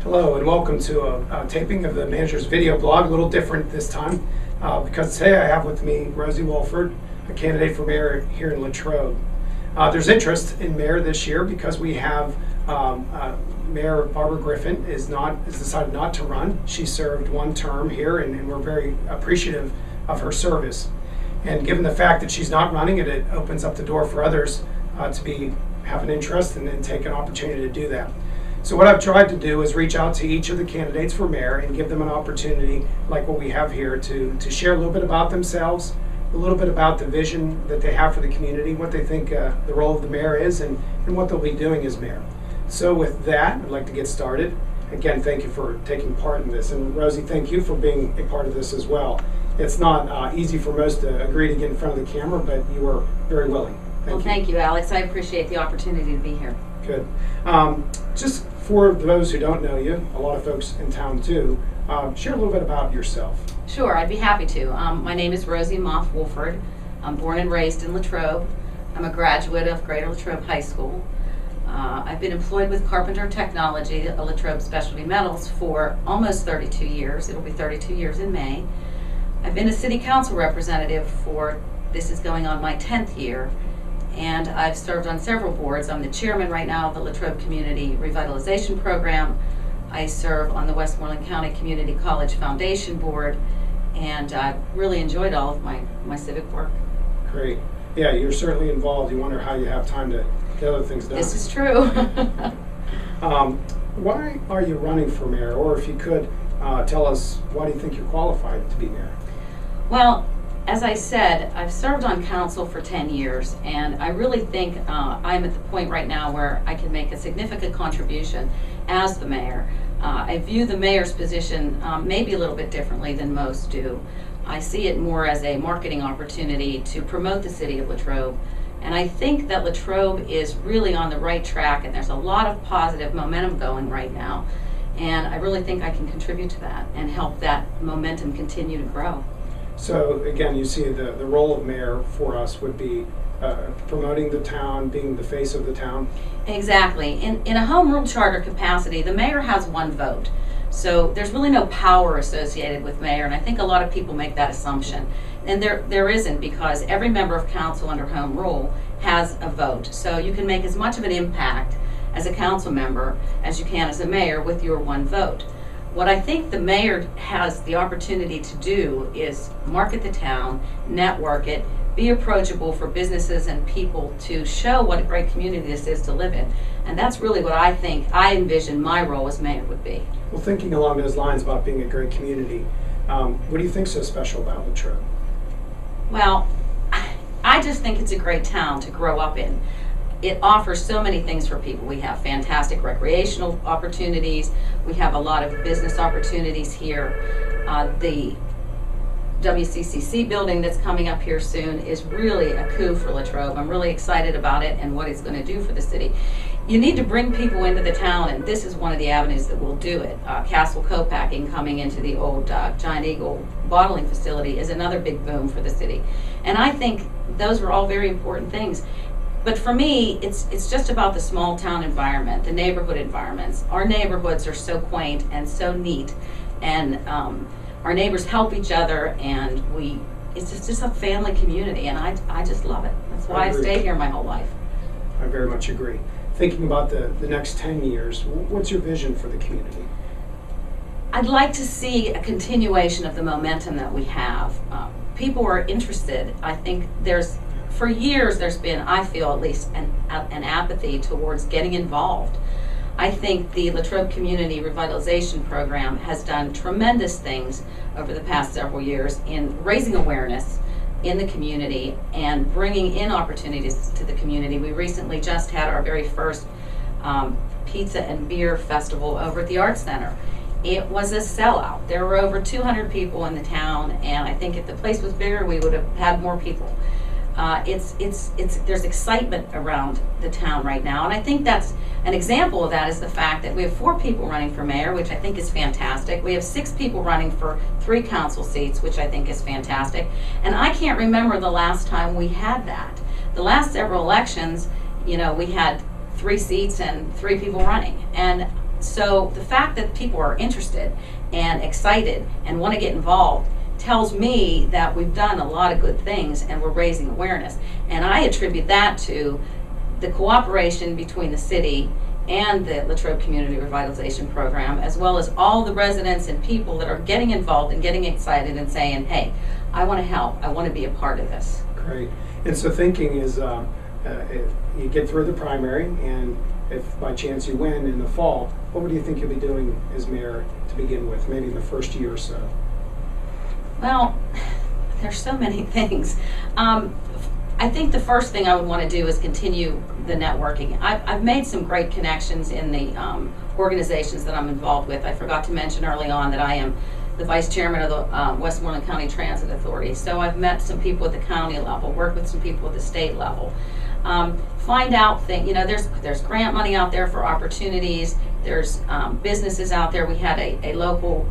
Hello and welcome to a taping of the manager's video blog, a little different this time because today I have with me Rosie Wolford, a candidate for mayor here in Latrobe. There's interest in mayor this year because we have Mayor Barbara Griffin has decided not to run. She served one term here and we're very appreciative of her service. And given the fact that she's not running it opens up the door for others to have an interest and take an opportunity to do that. So what I've tried to do is reach out to each of the candidates for mayor and give them an opportunity, like what we have here, to share a little bit about themselves, a little bit about the vision that they have for the community, what they think the role of the mayor is, and what they'll be doing as mayor. So with that, I'd like to get started. Again, thank you for taking part in this. And Rosie, thank you for being a part of this as well. It's not easy for most to agree to get in front of the camera, but you were very willing. Thank you, Alex. I appreciate the opportunity to be here. Good. Just for those who don't know you, a lot of folks in town do, share a little bit about yourself. Sure, I'd be happy to. My name is Rosie Moth Wolford. I'm born and raised in Latrobe. I'm a graduate of Greater Latrobe High School. I've been employed with Carpenter Technology, a Latrobe Specialty Metals, for almost 32 years. It'll be 32 years in May. I've been a city council representative for, this is going on my 10th year, and I've served on several boards. I'm the chairman right now of the Latrobe Community Revitalization Program. I serve on the Westmoreland County Community College Foundation Board, and I've really enjoyed all of my civic work. Great. Yeah, you're certainly involved. You wonder how you have time to get other things done. This is true. Why are you running for mayor? Or if you could, tell us, why do you think you're qualified to be mayor? Well, as I said, I've served on council for 10 years, and I really think I'm at the point right now where I can make a significant contribution as the mayor. I view the mayor's position maybe a little bit differently than most do. I see it more as a marketing opportunity to promote the city of Latrobe, and I think that Latrobe is really on the right track, and there's a lot of positive momentum going right now, and I really think I can contribute to that and help that momentum continue to grow. So again, you see the role of mayor for us would be promoting the town, being the face of the town? Exactly. In a home rule charter capacity, the mayor has one vote. So there's really no power associated with mayor, and I think a lot of people make that assumption. And there isn't, because every member of council under home rule has a vote. So you can make as much of an impact as a council member as you can as a mayor with your one vote. What I think the mayor has the opportunity to do is market the town, network it, be approachable for businesses and people to show what a great community this is to live in. And that's really what I envision my role as mayor would be. Well, thinking along those lines about being a great community, what do you think is so special about Latrobe? Well, I just think it's a great town to grow up in. It offers so many things for people. We have fantastic recreational opportunities. We have a lot of business opportunities here. The WCCC building that's coming up here soon is really a coup for Latrobe. I'm really excited about it and what it's going to do for the city. You need to bring people into the town, and this is one of the avenues that will do it. Castle co-packing coming into the old Giant Eagle bottling facility is another big boom for the city. And I think those are all very important things. But for me, it's just about the small town environment, the neighborhood environments. Our neighborhoods are so quaint and so neat, and our neighbors help each other, and it's just a family community, and I just love it. That's why I've stayed here my whole life. I very much agree. Thinking about the next 10 years, what's your vision for the community? I'd like to see a continuation of the momentum that we have. People are interested. I think for years there's been, I feel at least, an apathy towards getting involved. I think the Latrobe Community Revitalization Program has done tremendous things over the past several years in raising awareness in the community and bringing in opportunities to the community. We recently just had our very first pizza and beer festival over at the Arts Center. It was a sellout. There were over 200 people in the town, and I think if the place was bigger, we would have had more people. There's excitement around the town right now, and I think that's an example of that is the fact that we have 4 people running for mayor, which I think is fantastic. We have 6 people running for 3 council seats, which I think is fantastic. And I can't remember the last time we had that. The last several elections, we had 3 seats and 3 people running. And So the fact that people are interested and excited and want to get involved tells me that we've done a lot of good things and we're raising awareness. And I attribute that to the cooperation between the city and the Latrobe Community Revitalization Program, as well as all the residents and people that are getting involved and getting excited and saying, hey, I want to help, I want to be a part of this. Great. And so thinking is, if you get through the primary, and if by chance you win in the fall, what would you think you'll be doing as mayor to begin with, maybe in the first year or so? Well, there's so many things. I think the first thing I would want to do is continue the networking. I've made some great connections in the organizations that I'm involved with. I forgot to mention early on that I am the vice chairman of the Westmoreland County Transit Authority. So I've met some people at the county level, worked with some people at the state level. Find out things, there's grant money out there for opportunities. There's businesses out there. We had a local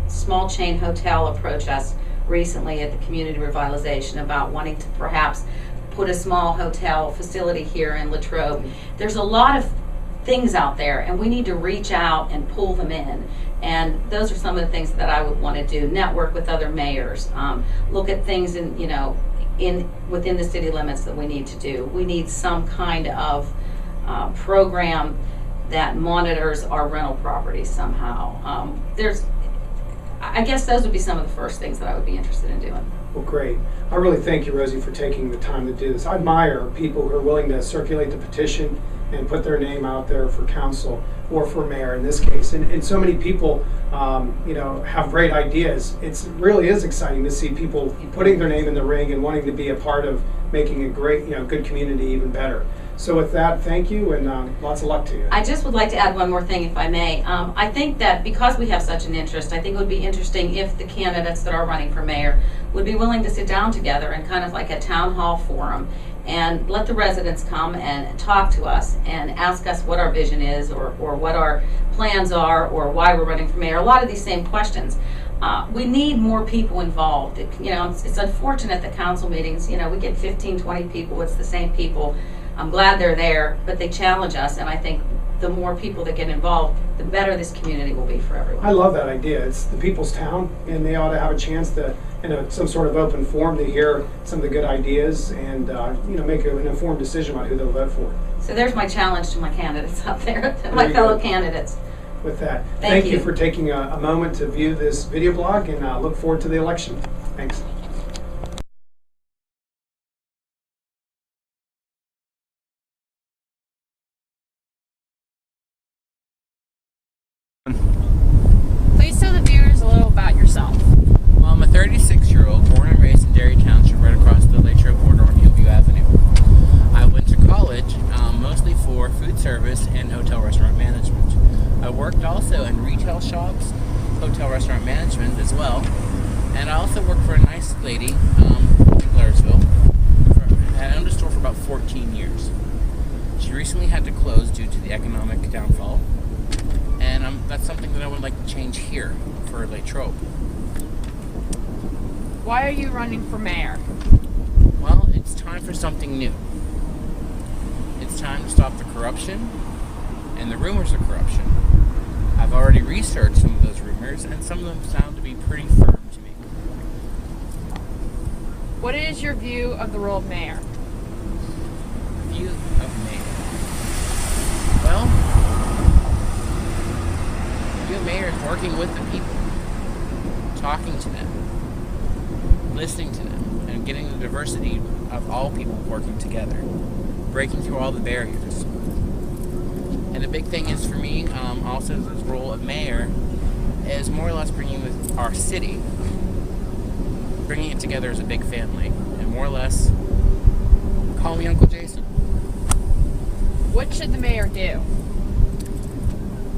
small chain hotel approach us recently at the community revitalization about wanting to perhaps put a small hotel facility here in Latrobe. There's a lot of things out there, and we need to reach out and pull them in. And those are some of the things that I would want to do. Network with other mayors. Look at things within the city limits that we need to do. We need some kind of program that monitors our rental properties somehow. I guess those would be some of the first things that I would be interested in doing. Well, great. I really thank you, Rosie, for taking the time to do this. I admire people who are willing to circulate the petition and put their name out there for council or for mayor in this case. And so many people, have great ideas. It really is exciting to see people putting their name in the ring and wanting to be a part of making a great, good community even better. So with that, thank you, and lots of luck to you. I just would like to add one more thing, if I may. I think that because we have such an interest, I think it would be interesting if the candidates that are running for mayor would be willing to sit down together and kind of like a town hall forum and let the residents come and talk to us and ask us what our vision is or what our plans are or why we're running for mayor. A lot of these same questions. We need more people involved. It's unfortunate that council meetings, we get 15, 20 people, it's the same people. I'm glad they're there, but they challenge us, and I think the more people that get involved, the better this community will be for everyone. I love that idea. It's the people's town, and they ought to have a chance to, some sort of open forum to hear some of the good ideas and, make an informed decision about who they'll vote for. So there's my challenge to my candidates out there, my fellow candidates. With that, thank you for taking a moment to view this video blog, and look forward to the election. Thanks. Please tell the viewers a little about yourself. Well, I'm a 36-year-old born and raised in Derry Township, right across the Latrobe border on Hillview Avenue. I went to college mostly for food service and hotel restaurant management. I worked also in retail shops, hotel restaurant management as well, and I also worked for a nice lady in Blairsville. I owned a store for about 14 years. She recently had to close due to the economic downfall, and that's something that I would like to change here for Latrobe. Why are you running for mayor? Well, it's time for something new. It's time to stop the corruption and the rumors of corruption. I've already researched some of those rumors, and some of them sound to be pretty firm to me. What is your view of the role of mayor? View of mayor. Well, view of mayor is working with the people, talking to them, listening to them, and getting the diversity of all people working together, breaking through all the barriers. And the big thing is for me, also this role of mayor, is more or less bringing our city, bringing it together as a big family, and more or less, call me Uncle Jason. What should the mayor do?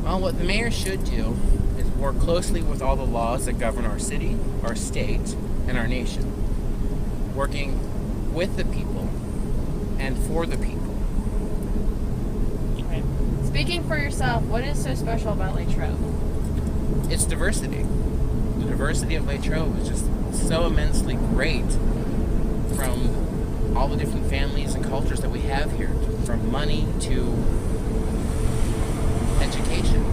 Well, what the mayor should do is work closely with all the laws that govern our city, our state, and our nation, working with the people and for the people. Speaking for yourself, what is so special about Latrobe? It's diversity. The diversity of Latrobe is just so immensely great, from all the different families and cultures that we have here, from money to education.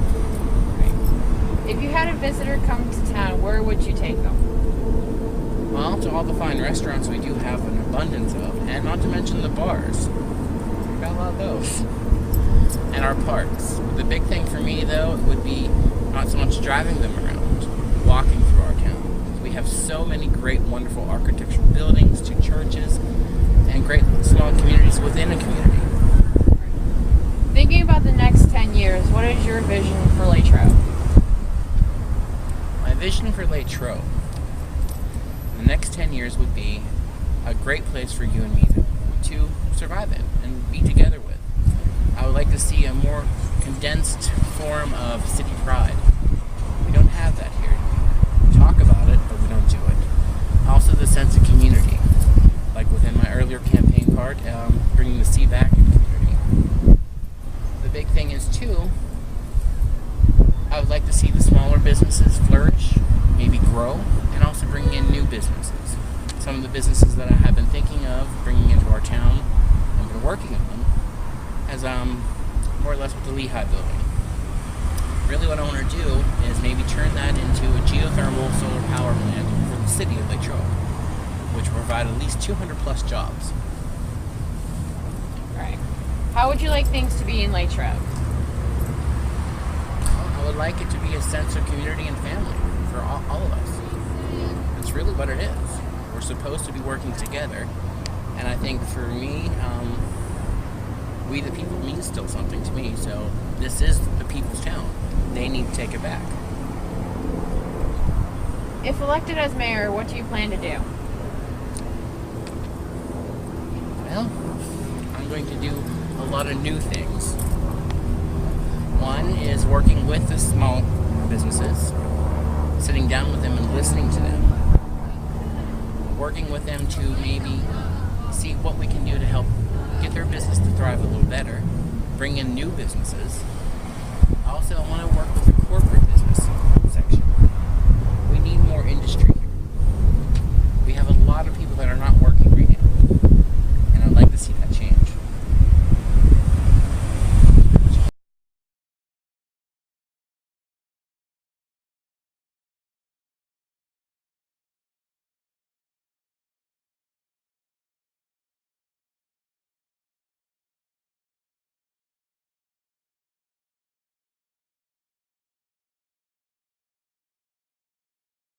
had a visitor come to town, where would you take them? Well, to all the fine restaurants we do have an abundance of, and not to mention the bars. We've got a lot of those. And our parks. The big thing for me, though, would be not so much driving them around, walking through our town. We have so many great, wonderful architectural buildings, to churches, and great small communities within a community. Thinking about the next 10 years, what is your vision for Latrobe? My vision for Latrobe, the next 10 years would be a great place for you and me to survive in and be together with. I would like to see a more condensed form of city pride. We don't have that here. We talk about it, but we don't do it. Also the sense of community, like within my earlier campaign part, bringing the sea back in the community. The big thing is, too, I would like to see the smaller businesses flourish, maybe grow, and also bring in new businesses. Some of the businesses that I have been thinking of bringing into our town and been working on them as more or less with the Lehigh building. Really what I want to do is maybe turn that into a geothermal solar power plant for the city of Latrobe, which will provide at least 200 plus jobs. Right. How would you like things to be in Latrobe? I would like it to be a sense of community and family for all of us. It's really what it is. We're supposed to be working together, and I think for me, we the people means still something to me, so this is the people's town. They need to take it back. If elected as mayor, what do you plan to do? Well, I'm going to do a lot of new things. One is working with the small businesses, sitting down with them and listening to them. Working with them to maybe see what we can do to help get their business to thrive a little better. Bring in new businesses.